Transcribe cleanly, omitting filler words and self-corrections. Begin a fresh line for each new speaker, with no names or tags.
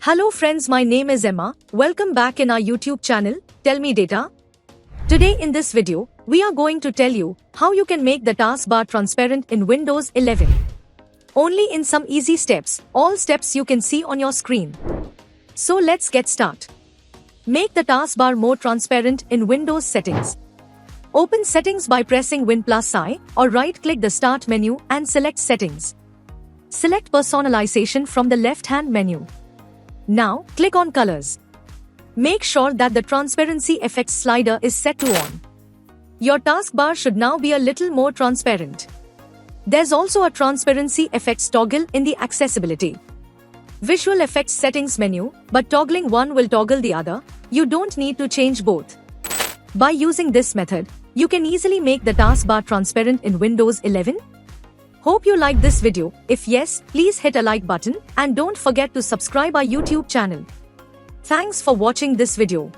Hello friends, my name is Emma. Welcome back in our YouTube channel, Tell Me Data. Today in this video, we are going to tell you how you can make the taskbar transparent in Windows 11. Only in some easy steps, all steps you can see on your screen. So let's get started. Make the taskbar more transparent in Windows settings. Open Settings by pressing Win+I or right-click the Start menu and select Settings. Select Personalization from the left-hand menu. Now, click on Colors. Make sure that the Transparency Effects slider is set to On. Your taskbar should now be a little more transparent. There's also a Transparency Effects toggle in the Accessibility Visual Effects Settings menu, but toggling one will toggle the other. You don't need to change both. By using this method, you can easily make the taskbar transparent in Windows 11. Hope you liked this video. If yes, please hit a like button and don't forget to subscribe our YouTube channel. Thanks for watching this video.